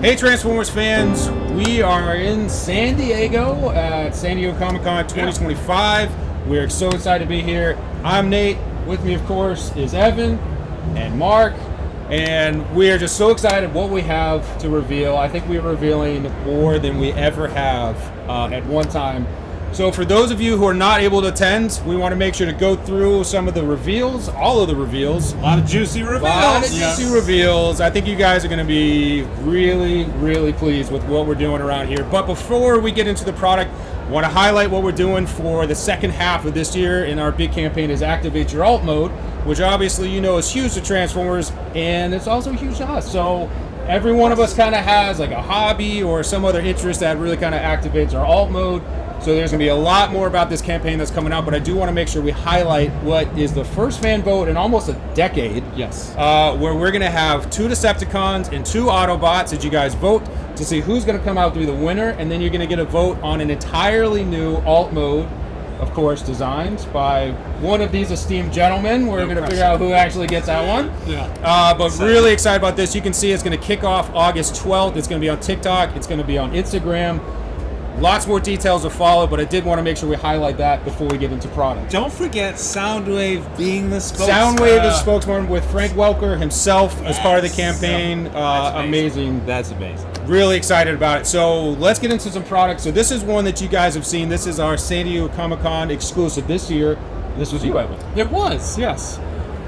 Hey Transformers fans, we are in San Diego at San Diego Comic-Con 2025. We're so excited to be here. I'm Nate. With me, of course, is Evan and Mark. And we are just so excited what we have to reveal. I think we're revealing more than we ever have at one time. So for those of you who are not able to attend, we want to make sure to go through some of the reveals, all of the reveals. A lot of juicy reveals. I think you guys are going to be really, really pleased with what we're doing around here. But before we get into the product, I want to highlight what we're doing for the second half of this year in our big campaign is Activate Your Alt Mode, which obviously you know is huge to Transformers, and it's also huge to us. So every one of us kind of has like a hobby or some other interest that really kind of activates our alt mode. So there's going to be a lot more about this campaign that's coming out, but I do want to make sure we highlight what is the first fan vote in almost a decade. Yes. Where we're going to have 2 Decepticons and 2 Autobots that you guys vote to see who's going to come out to be the winner, and then you're going to get a vote on an entirely new alt mode, of course, designed by one of these esteemed gentlemen. We're going to figure out who actually gets that one. Yeah. But really excited about this. You can see it's going to kick off August 12th. It's going to be on TikTok. It's going to be on Instagram. Lots more details to follow, but I did want to make sure we highlight that before we get into product. Don't forget Soundwave being the spokesman. Soundwave is spokesman with Frank Welker himself as part of the campaign. Amazing. That's amazing. Really excited about it. So let's get into some products. So this is one that you guys have seen. This is our San Diego Comic-Con exclusive this year. This was you, Evan. It was, yes.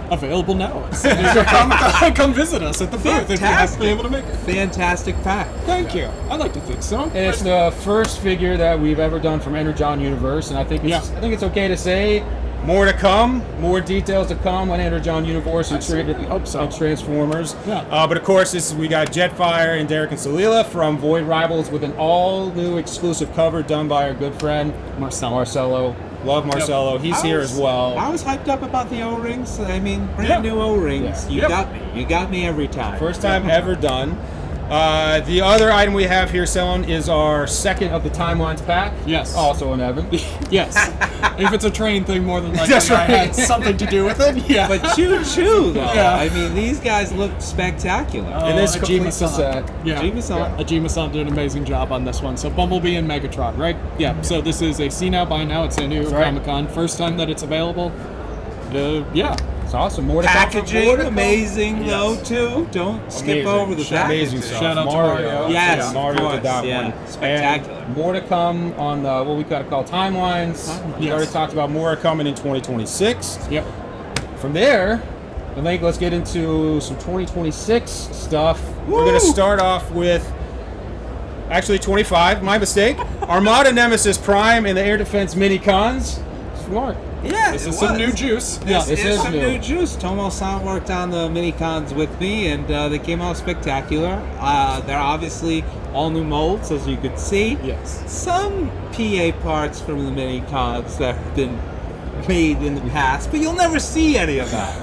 Available now at San Diego Comic-Con. Come visit us at the booth if you happen to be able to make it. Fantastic pack. Thank you. I like to think so. And it's the first figure that we've ever done from Energon Universe, and I think it's okay to say more to come, more details to come on Energon Universe and Transformers. Yeah. But of course, we got Jetfire and Derek and Salila from Void Rivals with an all-new exclusive cover done by our good friend Marcelo. Love Marcelo. Yep. He's here as well. I was hyped up about the O-rings. I mean, brand new O-rings. Yeah. You got me every time. First time ever done. The other item we have here selling is our second of the Timelines pack. Yes. Also an Evan. Yes. If it's a train thing, more than likely That's right. I had something to do with it. Yeah. But choo-choo, though. Yeah. I mean, these guys look spectacular. And this Ajima-san. set. Yeah. Ajima-san did an amazing job on this one. So Bumblebee and Megatron, right? Yeah. So this is a see now, buy now at San Diego Comic-Con. First time that it's available. It's awesome. More to packaging, amazing though too. Don't skip over the packaging. Amazing stuff. Shout out Mario. to Mario. Yes, Mario did that one. Spectacular. And more to come on what we gotta call timelines. We already talked about more coming in 2026. Yep. From there, I think let's get into some 2026 stuff. We're gonna start off with actually 25. My mistake. Armada, Nemesis, Prime, and the Air Defense mini cons. Smart. Yeah, this is some new juice. This is some new juice. Tomo-san worked on the mini-cons with me, and they came out spectacular. They're obviously all new molds, as you can see. Yes. Some PA parts from the mini-cons that have been made in the past, but you'll never see any of that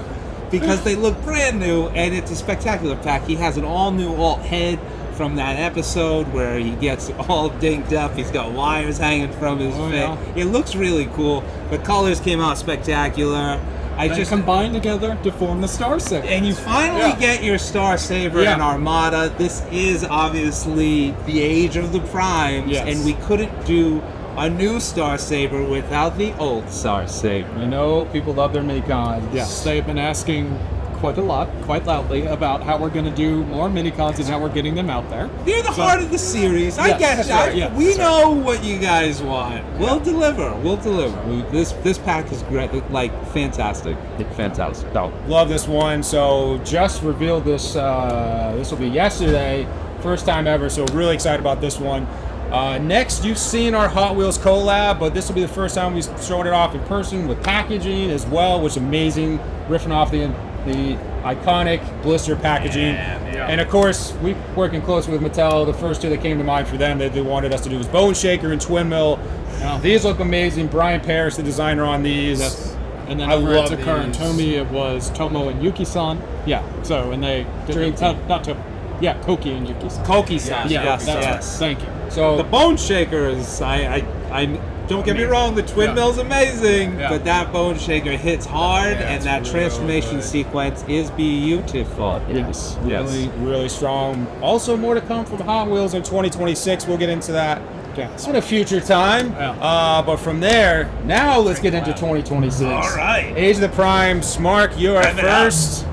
because they look brand new, and it's a spectacular pack. He has an all-new alt head from that episode where he gets all dinged up. He's got wires hanging from his face. Yeah. It looks really cool. The colors came out spectacular. They just combined together to form the Star Saber. And you finally get your Star Saber in Armada. This is obviously the age of the Primes, and we couldn't do a new Star Saber without the old Star Saber. You know, people love their mini cons. Yes, they've been asking quite a lot, quite loudly, about how we're going to do more mini-cons and how we're getting them out there. They're the heart of the series. I get that. We know what you guys want. We'll deliver. We'll deliver. This pack is great. Like, fantastic. Fantastic. Love this one. So just revealed this. This will be yesterday. First time ever. So really excited about this one. Next, you've seen our Hot Wheels collab, but this will be the first time we've shown it off in person with packaging as well, which is amazing. Riffing off the iconic blister packaging. And of course, we're working closely with Mattel. The first two that came to mind for them that they wanted us to do was Bone Shaker and Twin Mill. These look amazing. Brian Parrish, the designer on these. And then over at Takara and Tomy, it was Tomo and Yuki-san. Yeah, so, and they did Koki and Yuki-san. Koki-san. Yes. Thank you. So the Bone Shaker is, Don't get me wrong, the twin mill's amazing, Yeah. but that bone shaker hits hard, Yeah, and it's that real transformation good. sequence is beautiful. Yes. Really, really strong. Also, more to come from Hot Wheels in 2026. We'll get into that Yes. at a future time. Yeah. But from there, now let's get into 2026. All right. Age of the Prime. Mark, you're Time it first.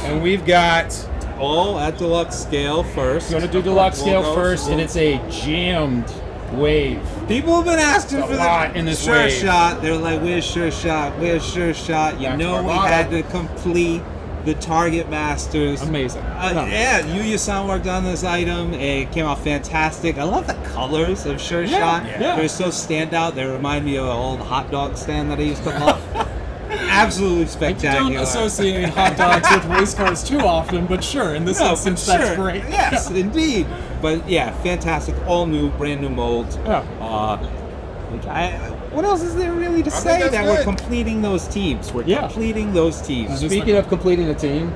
And we've got, All at deluxe scale first. going to do deluxe scale We'll go- first, and it's a jammed wave. People have been asking It's a for lot the in this sure wave. shot. They're like, "Where's sure shot? Where's sure shot?" You Back to know, we Armada. had to complete the Target Masters. Amazing. Yeah, Yukiang worked on this item. It came out fantastic. I love the colors of sure shot. yeah. They're so standout. They remind me of an old hot dog stand that I used to love. Absolutely Don't spectacular. associate hot dogs with race cars too often, but sure, in this No, instance, for that's sure. great. Yes, indeed. But yeah, fantastic. All new, brand new molds. Yeah. What else is there really to say? that's That good. we're completing those teams. We're Yeah. completing those teams. Speaking of completing a team,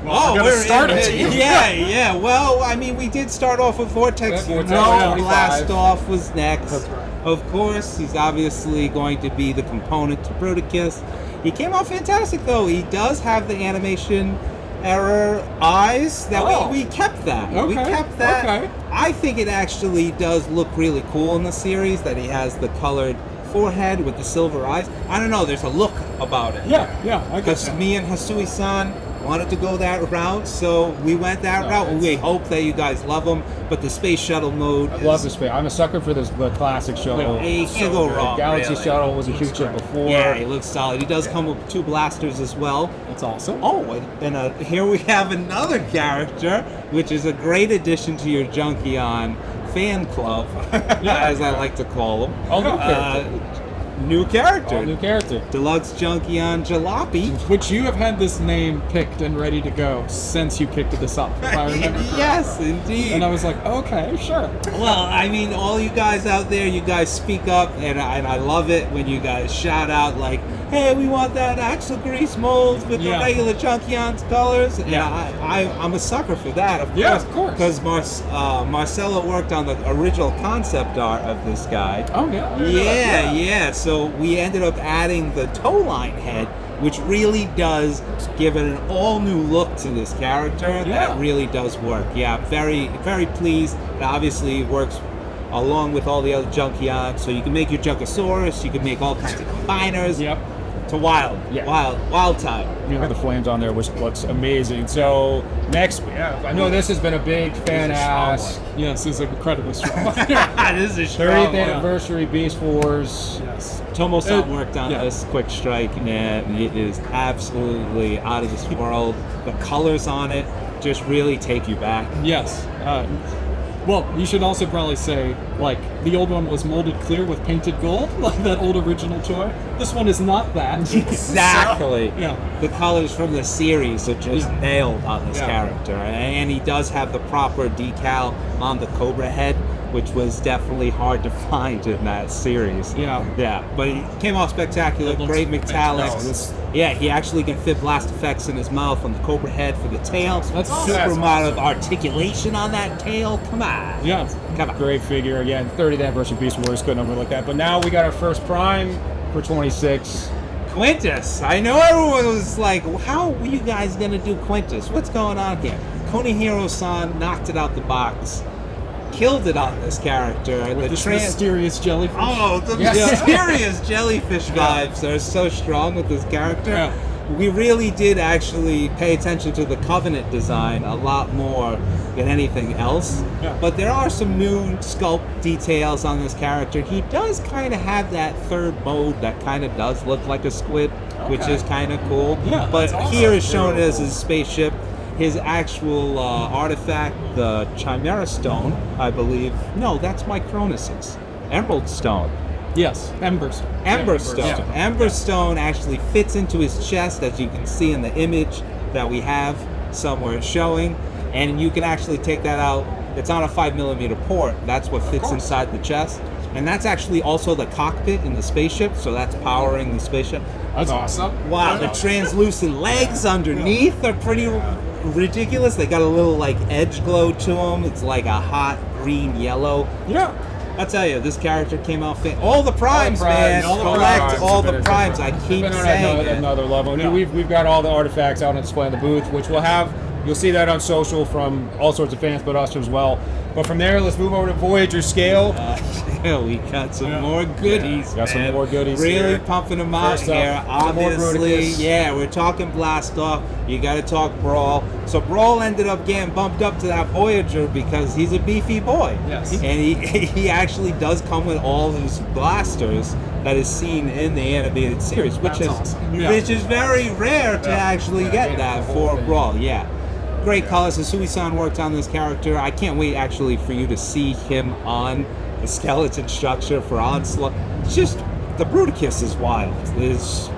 Oh, we're gonna start in a it. team. Yeah. Well, I mean, we did start off with Vortex. Yeah, Vortex, No, 25. Blast Off was next. That's right. Of course, he's obviously going to be the component to Bruticus. He came out fantastic, though. He does have the animation error eyes. That Oh. we kept that. We Okay, kept that. okay. I think it actually does look really cool in the series that he has the colored forehead with the silver eyes. I don't know. There's a look about it. Yeah, I guess. Because me and Hasui-san wanted to go that route, so we went that No, route. it's- We hope that you guys love them, but the space shuttle mode I love this space. I'm a sucker for this, the classic shuttle. You can't go good. wrong, Galaxy really. shuttle was a huge hit before. Yeah, he looks solid. He does come with 2 blasters as well. That's awesome. Oh, and here we have another character, which is a great addition to your Junkion fan club, as I like to call them. All new character. New character. All new character. Deluxe Junkion Jalopy. Which you have had this name picked and ready to go since you picked this up, if I remember correctly. Yes, indeed. And I was like, okay, sure. Well, I mean, all you guys out there, you guys speak up, and I love it when you guys shout out like, "Hey, we want that axle grease mold with the Yeah. regular Junkion's colors." And Yeah. I'm a sucker for that, of Yeah, course. of course. Because Marcelo worked on the original concept art of this guy. Oh, yeah. Yeah. So we ended up adding the toe line head, which really does give it an all new look to this character. Yeah. That really does work. Yeah, very, very pleased. It obviously works along with all the other Junkions. So you can make your Junkosaurus, you can make all kinds of combiners. Yep. It's a wild, Yeah. wild time. You got the flames on there, which looks amazing. So next, I know this has been a big fan ass. Yes, this is incredibly strong. This is 30th strong. anniversary Beast Wars. Yes. Tomo-san worked on Yeah. this quick strike, and it is absolutely out of this world. The colors on it just really take you back. Yes. Well, you should also probably say, like, the old one was molded clear with painted gold, like that old original toy. This one is not that. Exactly. Yeah. The colors from the series are just nailed on this Yeah. character, and he does have the proper decal on the Cobra head, which was definitely hard to find in that series. Yeah. Yeah, but he came off spectacular, It looks great metallics. fantastic. Yeah, he actually can fit blast effects in his mouth on the Cobra head for the tail. That's super That's amount of articulation on that tail. Come on. Yeah. Come on. Great figure. Again, 30th anniversary Beast Wars. Couldn't overlook that. But now we got our first Prime for 26. Quintis. I know everyone was like, how are you guys going to do Quintis? What's going on here? Konihiro-san knocked it out the box. Killed it on this character. With this mysterious jellyfish. Oh, the Yes. mysterious jellyfish vibes are so strong with this character. Yeah. We really did actually pay attention to the Covenant design a lot more than anything else. Yeah. But there are some new sculpt details on this character. He does kind of have that third mode that kind of does look like a squid, which Okay. is kind of cool. Yeah, But that's awesome. here is shown as his spaceship. His actual artifact, the Chimera Stone, I believe. No, that's Micronus's. Emerald Stone. Yes. Embers. Ember Stone. Yeah. Ember Stone actually fits into his chest, as you can see in the image that we have somewhere showing. And you can actually take that out. It's on a 5mm port. That's what fits inside the chest. And that's actually also the cockpit in the spaceship, so that's powering the spaceship. That's awesome. Wow, the translucent legs underneath are pretty ridiculous. They got a little like edge glow to them. It's like a hot green yellow. Yeah. I'll tell you, this character came out. All the primes, man. all the Collect primes. all the It's primes. I It's keep been on saying it. another level. Yeah. We've got all the artifacts out on display in the booth, which we'll have. You'll see that on social from all sorts of fans, but us as well. But from there, let's move over to Voyager Scale. Yeah, we got some more goodies. Got some man. more goodies Really here. pumping them out First up, here. some more Obviously, Bruticus. yeah, we're talking blast off. You got to talk Brawl. So Brawl ended up getting bumped up to that Voyager because he's a beefy boy. Yes. And he actually does come with all his blasters that is seen in the animated series, which That's is awesome. Yeah. which is very rare to actually get that for Brawl. Yeah. Great colors. Hasui-san worked on this character. I can't wait actually for you to see him on the skeleton structure for Onslaught. It's just, the Bruticus is wild. It's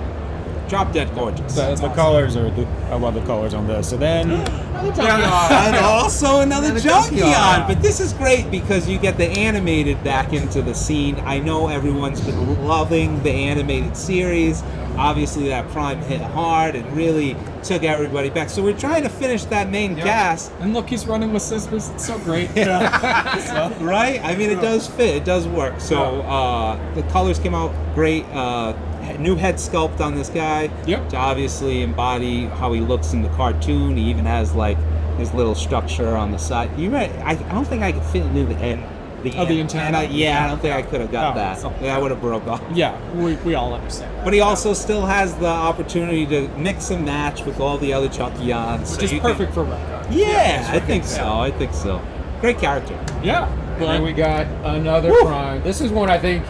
drop dead gorgeous. The colors are. I love the colors on this. So then, And also another Junkion. But this is great because you get the animated back into the scene. I know everyone's been loving the animated series. Obviously, that Prime hit hard and really took everybody back. So we're trying to finish that main cast. And look, he's running with scissors. It's so great. So, Right? I mean, it does fit. It does work. So the colors came out great. New head sculpt on this guy. Yep. To obviously embody how he looks in the cartoon. He even has like his little structure on the side. I don't think I could fit into the end. The antenna? I don't think I could have got Oh, that. so- Yeah, I would have broke off. yeah, we all understand. But he also still has the opportunity to mix and match with all the other Junkions. Which is perfect for Retro. Yeah, I think so. I think so. Great character. Yeah. and then we got another Prime. This is one I think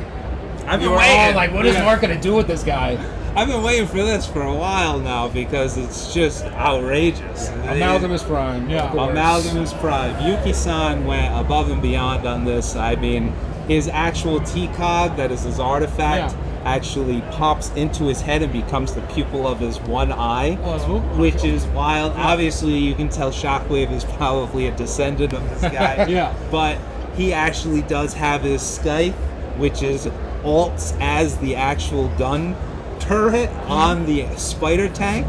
I've you were all like, what is Mark gonna do with this guy? I've been waiting for this for a while now because it's just outrageous. Amalgamus Prime. Yeah. of course. Amalgamus Prime. Yuki-san went above and beyond on this. I mean, his actual T-Cog, that is his artifact, actually pops into his head and becomes the pupil of his one eye, which is wild. Obviously, you can tell Shockwave is probably a descendant of this guy. Yeah. But he actually does have his scythe, which is alts as the actual gun turret on the spider tank.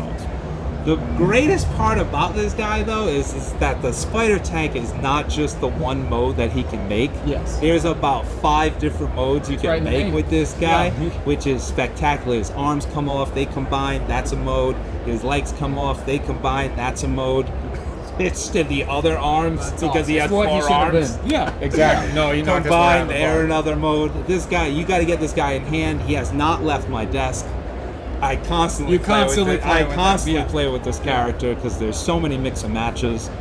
The greatest part about this guy, though, is that the spider tank is not just the one mode that he can make. Yes. There's about 5 different modes you can right in the make name. with this guy, Yeah. which is spectacular. His arms come off, they combine, that's a mode. His legs come off, they combine, that's a mode. It's to the other arms because he has It's what he 4 should have arms. been. Yeah. Exactly. No, you knocked this one out of Combined, the they're park. another mode. This guy, you got to get this guy in hand. He has not left my desk. I constantly play with this character because there's so many mix and matches.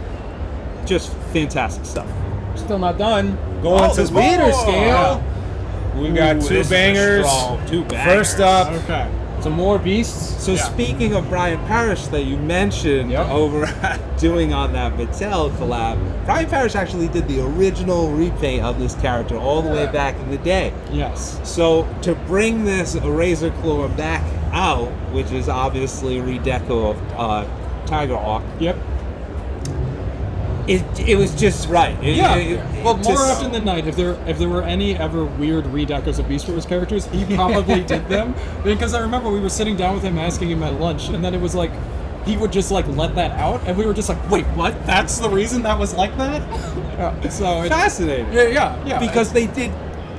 Just fantastic stuff. Still not done. Going to there's Voyager more. Scale. We've got Ooh, 2 this is bangers. strong. 2 bangers. First up, Okay. some more beasts. So speaking of Brian Parrish that you mentioned Yep. over doing on that Mattel collab, Brian Parrish actually did the original repaint of this character all the way back in the day. Yes. So to bring this Razor Claw back out, which is obviously a redeco of Tiger Hawk, Yep. it was just right. Well, more often than not, if there were any ever weird redecos of Beast Wars characters, he probably did them. Because I remember we were sitting down with him asking him at lunch, and then it was like he would just like let that out, and we were just like, wait, what? That's the reason that was like that? So fascinating. yeah. Because they did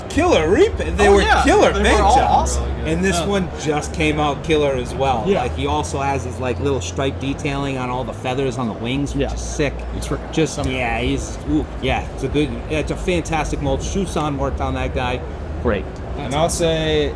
killer repaint. They Oh, were yeah. killer They paint were all jobs. awesome. And this Yeah. one just came out killer as well. Yeah. Like he also has his like little stripe detailing on all the feathers on the wings, which Yeah. is sick. It's freaking just awesome. it's a fantastic mold. Shusan worked on that guy. Great. And I'll say,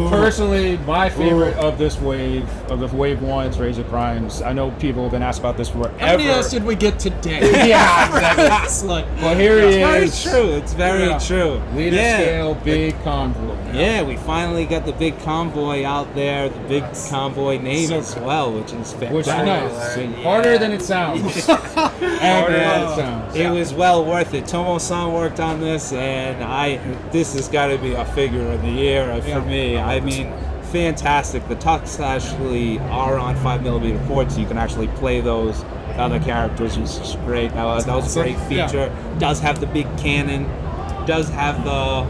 personally, my favorite of this wave, of the wave 1's Razor Primes. I know people have been asked about this forever. How many else did we get today? Yeah, exactly. It's like, Well, here he It's is. very true. It's very Yeah. true. Leader Yeah. Scale, big convoy. Yeah, we finally got the big convoy out there, the big convoy name So as cool. well, which is fantastic. Which is nice. Harder than it sounds. Harder than it sounds. It was well worth it. Tomo-san worked on this, and this has got to be a figure of the year for me. I mean, fantastic. The tucks actually are on 5mm ports. You can actually play those with other characters, which is great. That was a great Yeah. feature. Does have the big cannon. Does have the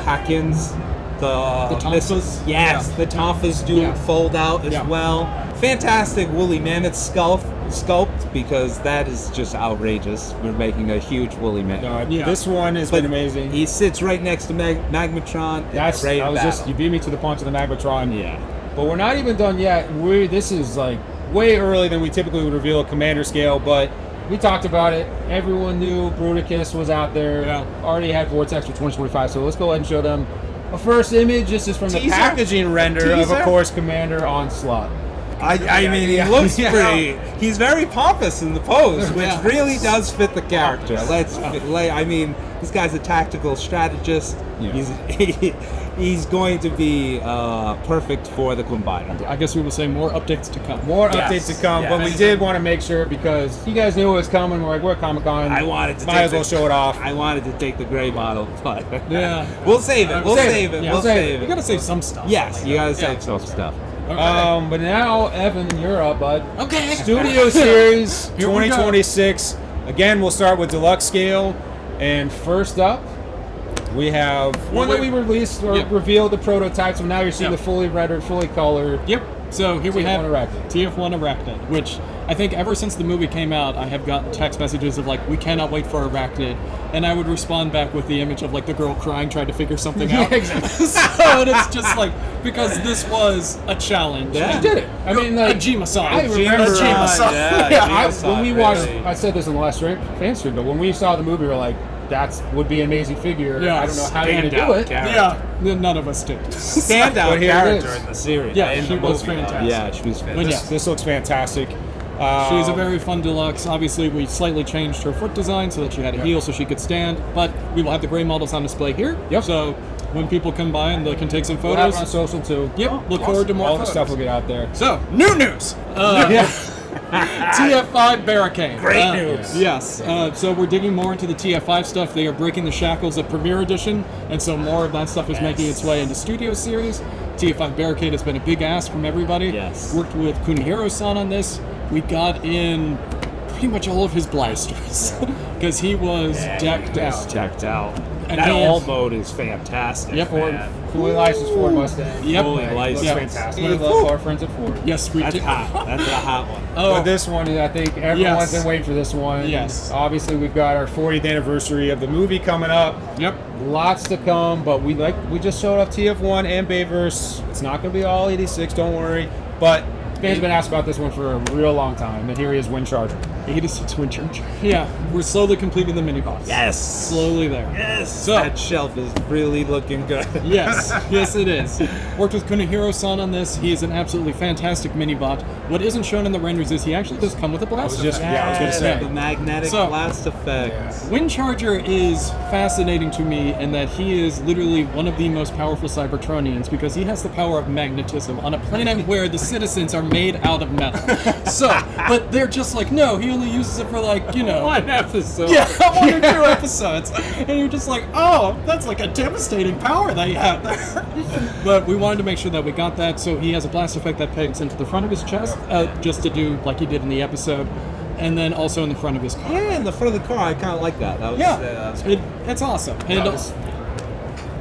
Hakins. The Tonfas? Yes, Yeah. the Tonfas do Yeah. fold out as Yeah. well. fantastic woolly mammoth sculpt, because that is just outrageous. We're making a huge woolly mammoth. No, this one has been amazing. He sits right next to Magmatron. You beat me to the punch of the Magmatron. Yeah. But we're not even done yet. This is like way earlier than we typically would reveal a commander scale, but we talked about it. Everyone knew Bruticus was out there. Yeah. Already had Vortex for 2025, so let's go ahead and show them a first image. This is from the packaging render of, of course, Commander Onslaught. I mean, he looks pretty. He's very pompous in the pose, which really does fit the character. I mean, this guy's a tactical strategist. Yeah. He's going to be perfect for the Combiner. I guess we will say more updates to come. More updates to come, but we did want to make sure, because you guys knew it was coming. We're like, we're at Comic-Con. I wanted to might as well show it off. I wanted to take the gray model, but we'll save it. We'll save it. We'll save it. You gotta save some stuff. Yes, you gotta save some stuff. Okay. But now, Evan, you're up, bud. Okay. Studio Series 2026. Again, we'll start with Deluxe Scale. And first up, we have one that we released or revealed the prototype. So now you're seeing the fully rendered, fully colored. Yep. So here we have Arachnid. TF1 Arachnid, which I think ever since the movie came out, I have gotten text messages of like, we cannot wait for Arachnid. And I would respond back with the image of like the girl crying, trying to figure something out. Exactly. So it's just like, because this was a challenge. Yeah. You did it. I mean, like, Ajima-san. I remember Ajima-san. when we watched, I said this in the last fan stream, but when we saw the movie, we were like, that would be an amazing figure. Yeah. I don't know how you're going to do it. Yeah, none of us did. Standout character in the series. Yeah, she was fantastic. Yeah, she was fantastic. This looks fantastic. She's a very fun deluxe. Obviously, we slightly changed her foot design so that she had a heel so she could stand. But we will have the gray models on display here. Yep. So when people come by and they can take some We'll photos. have it on social too. Yep. Look forward to more All photos. the stuff will get out there. So new news. TF5 Barricade. Great news. Yes. So we're digging more into the TF5 stuff. They are breaking the shackles of Premier Edition, and so more of that stuff is making its way into Studio Series. TF5 Barricade has been a big ask from everybody. Yes. Worked with Kunihiro-san on this. We got in pretty much all of his blasters because he was decked out. Decked out. And that he all is- mode is fantastic. Yep. man. Fully licensed Ford Mustang. Yep. Fully licensed. Looks fantastic. We love our friends at Ford. Yes, we That's did. hot. That's a hot one. Oh, But this one, I think everyone's been waiting for this one. Yes. Obviously, we've got our 40th anniversary of the movie coming up. Yep. Lots to come, but we just showed off TF1 and Bayverse. It's not going to be all 86, don't worry. But fans have been asked about this one for a real long time, and here he is, Wind Charger. 86 Wind Charger. Yeah, we're slowly completing the mini boss. Yes. Slowly there. Yes. So- that shelf is really looking good. Yes, yes it is. Worked with Kunihiro-san on this. He is an absolutely fantastic mini-bot. What isn't shown in the renders is he actually does come with a blast I was gonna say. The magnetic So- blast effect. Wind Charger is fascinating to me in that he is literally one of the most powerful Cybertronians because he has the power of magnetism on a planet where the citizens are made out of metal. So, but they're just like, no, he only uses it for like, you know... One episode. Yeah, 1 or 2 episodes. And you're just like, oh, that's like a devastating power that you have there. But we wanted to make sure that we got that, so he has a blast effect that pegs into the front of his chest, just to do like he did in the episode, and then also in the front of his car. Yeah, in the front of the car, I kind of like that. That was, It's awesome. And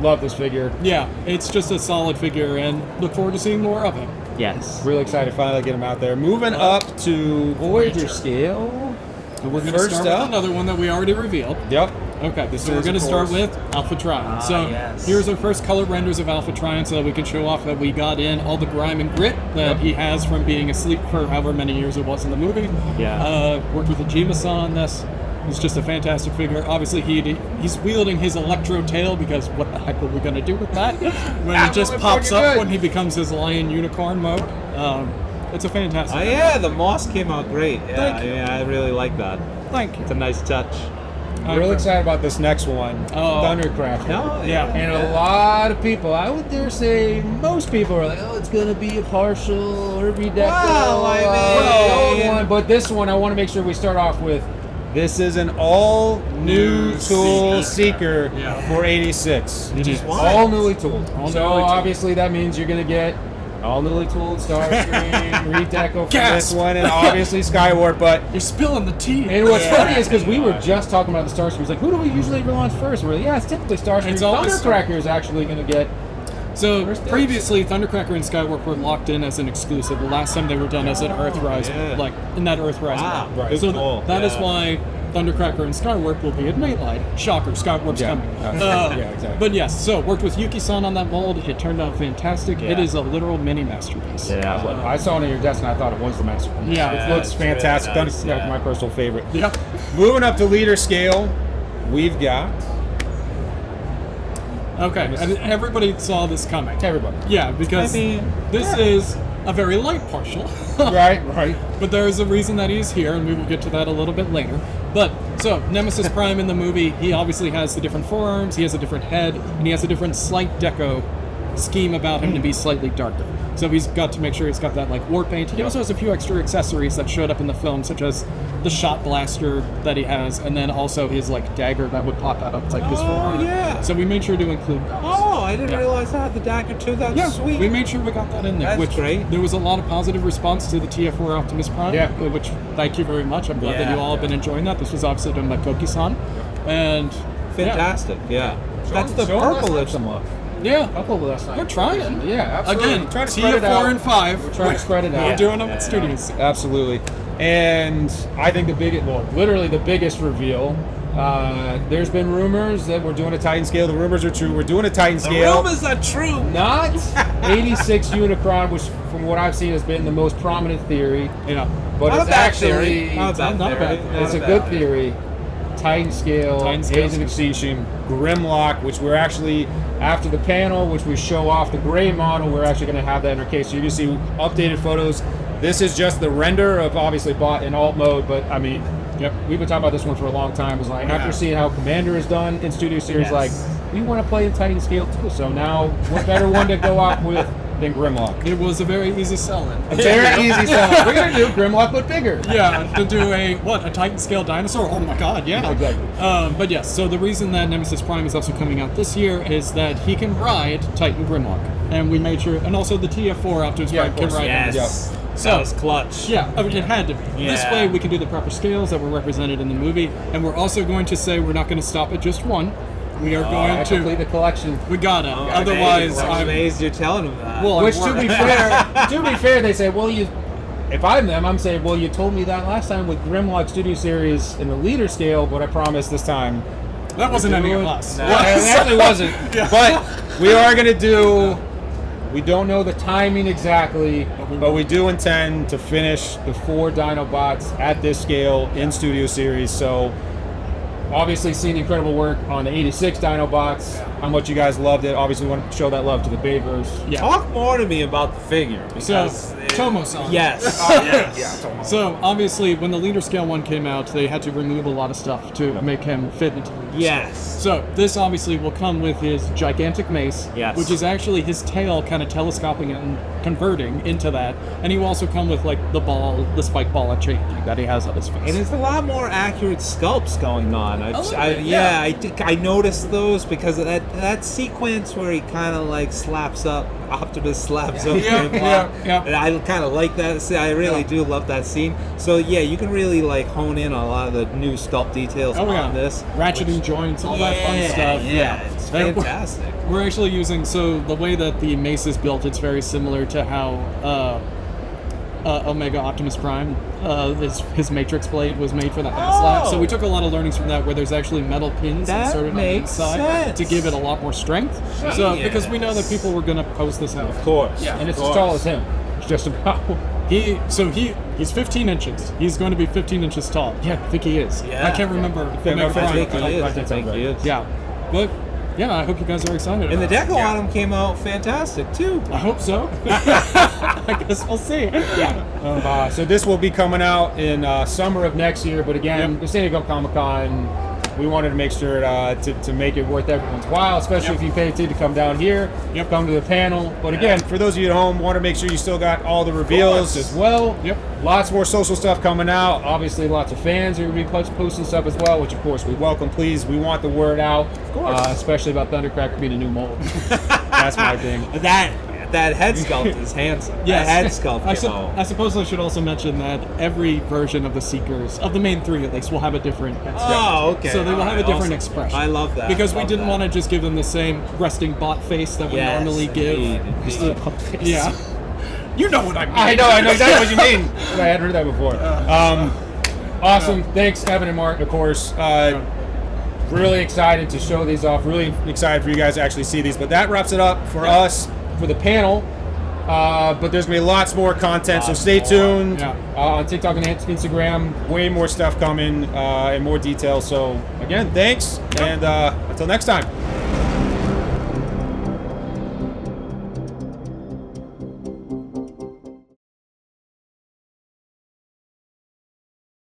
Love this figure. yeah, it's just a solid figure, and look forward to seeing more of him. yes. Really excited to finally get him out there. Moving up to Voyager Scale. And we're going to First start up- with another one that we already revealed. Yep. Okay, This so we're is, going to of start course- with Alpha Trion. So yes. here's our first color renders of Alpha Trion so that we can show off that we got in all the grime and grit that he has from being asleep for however many years it was in the movie. Yeah. Worked with Ajima-san on this. It's just a fantastic figure. Obviously, he's wielding his electro tail because what the heck are we going to do with that? When it just pops up when he becomes his lion unicorn mode. It's a fantastic. Oh yeah, the moss came out great. Yeah, Thank you. I really like that. Thank you. It's a nice touch. I'm really excited about this next one. Oh. Thundercracker. No, Yeah. And a lot of people, I would dare say most people are like, oh, it's going to be a partial or redeco. Well, I the mean- old one. But this one, I want to make sure we start off with, this is an all-new tool Seeker for 86. It is. All newly tooled. All So newly tooled. obviously that means you're going to get all newly tooled Starscream, redeco for Gasp. this one, and obviously Skyward. But You're spilling the tea. and what's funny is because we were just talking about the Starscream. It's like, who do we usually relaunch first? We're like, yeah, it's typically Starscream. It's always Thundercracker is actually going to get So First previously, Thundercracker and Skywarp were locked in as an exclusive. The last time they were done as an Earthrise, like in that Earthrise. Wow, mode. right. So Cool. that is why Thundercracker and Skywarp will be at Nightlight. Shocker, Skywarp's coming. Yeah, exactly. But yes, so worked with Yuki-san on that mold. It turned out fantastic. It is a literal mini masterpiece. Yeah, well, I saw it on your desk and I thought it was the masterpiece. Yeah. It looks it's fantastic. really nice, That's my personal favorite. Yep. Moving up to leader scale, we've got Okay, and everybody saw this coming. everybody. Yeah, because I mean, this is a very light partial. Right. But there is a reason that he's here, and we will get to that a little bit later. But, so, Nemesis Prime in the movie, he obviously has the different forearms, he has a different head, and he has a different slight deco scheme about him to be slightly darker. So he's got to make sure he's got that, like, war paint. He also has a few extra accessories that showed up in the film, such as the shot blaster that he has, and then also his, like, dagger that would pop out of, like, his forearm. yeah. So we made sure to include those. Oh, I didn't realize I had the dagger too. That's Yeah, sweet. we made sure we got that in there. That's which great. There was a lot of positive response to the TF4 Optimus Prime. Yeah. Which, thank you very much. I'm glad that you all have been enjoying that. This was obviously done by Koki-san. And Fantastic. Yeah. That's the Show us purple that lips. some love. yeah, Couple of us. we're trying. Yeah, absolutely. Again, Trying to spread it out. TF4 and 5. We're trying to spread it out. We're doing them at studios. Absolutely. And I think literally the biggest reveal, there's been rumors that we're doing a Titan scale. The rumors are true. We're doing a Titan The scale. rumors are true. Not 86 Unicron, which from what I've seen has been the most prominent theory. Yeah. But Not a it's bad actually theory. Not a bad not theory. bad. it's Not a bad good theory. theory. Titan scale, Titan scale. Agent of Extinction, Grimlock, which we're actually, after the panel, which we show off the gray model, we're actually going to have that in our case. So you can see updated photos. This is just the render of obviously bought in alt mode, but I mean, Yep. we've been talking about this one for a long time. It was like, after seeing how Commander is done in Studio Series, Yes. like, we want to play in Titan scale too. So now, what better one to go off with than Grimlock? It was a very easy sell-in. Very easy stuff. We're going to do Grimlock, but bigger. Yeah, to do a Titan scale dinosaur? Oh my god, yeah. Exactly. But yes, so the reason that Nemesis Prime is also coming out this year is that he can ride Titan Grimlock. And we made sure, and also the TF4 Optimus Yeah, Prime of can course. ride him. Yes. So- That was clutch. Yeah, I mean, it had to be. This Yeah. way we can do the proper scales that were represented in the movie, and we're also going to say we're not going to stop at just one. We are going I complete to. the collection. We gotta. Otherwise, I'm I'm. amazed you're telling him that. Well, Which, I'm to be fair, they say, well, if I'm them, I'm saying, well, you told me that last time with Grimlock Studio Series in the leader scale, but I promise this time. that wasn't any of doing- us. No. Well, it actually wasn't. Yeah. But we are going to do. We don't know the timing exactly, but we do intend to finish the 4 Dinobots at this scale in Studio Series. So, obviously, seeing the incredible work on the 86 Dinobots, how much you guys loved it. Obviously, we want to show that love to the Bayverse. Yeah. Talk more to me about the figure. So, Because Tomo-san. yes. So obviously, when the leader scale one came out, they had to remove a lot of stuff to make him fit into the Yes. So this obviously will come with his gigantic mace, Yes. which is actually his tail kind of telescoping and converting into that, and he will also come with like the spike ball and chain link that he has on his face. And there's a lot more accurate sculpts going on. I noticed those because of that sequence where he kind of like slaps up, Optimus slaps up. Yeah. And I kind of like that. I really do love that scene. So yeah, you can really like hone in on a lot of the new sculpt details on this. Ratcheting joints, all that fun stuff. Yeah, it's And fantastic. We're actually using, so the way that the mace is built, it's very similar to how Omega Optimus Prime, his Matrix blade was made for the Haslab. So we took a lot of learnings from that, where there's actually metal pins That inserted on the makes inside sense. to give it a lot more strength. So because we know that people were going to post this out. Of course. And it's as tall as him. It's just about. He's 15 inches. He's going to be 15 inches tall. Yeah, I think he is. Yeah. I can't remember. I think he is. Yeah, but yeah, I hope you guys are excited. And the about it. deco on him came out fantastic too. I hope so. I guess we'll see. Yeah. So this will be coming out in summer of next year. But again, the San Diego Comic-Con, we wanted to make sure to make it worth everyone's while, especially if you paid to come down here, come to the panel. But again, for those of you at home, want to make sure you still got all the reveals as well. Lots more social stuff coming out. Obviously, lots of fans are going to be posting stuff as well, which of course we welcome. Please, we want the word out, especially about Thundercracker being a new mold. That's my thing. that head sculpt is handsome. Yes. That head sculpt. I suppose I should also mention that every version of the Seekers, of the main 3 at least, will have a different head sculpt. Oh, okay. So they will have a different Awesome. expression. I love that. Because we Love didn't that. want to just give them the same resting bot face that we normally give. Indeed. Yeah. You know what I mean. I know exactly what you mean. I had heard that before. Awesome. Thanks, Kevin and Mark, of course. Really excited to show these off. Really excited for you guys to actually see these. But that wraps it up for us for the panel. But there's going to be lots more content, so stay tuned on TikTok and Instagram. Way more stuff coming and more details. So, again, thanks. And until next time.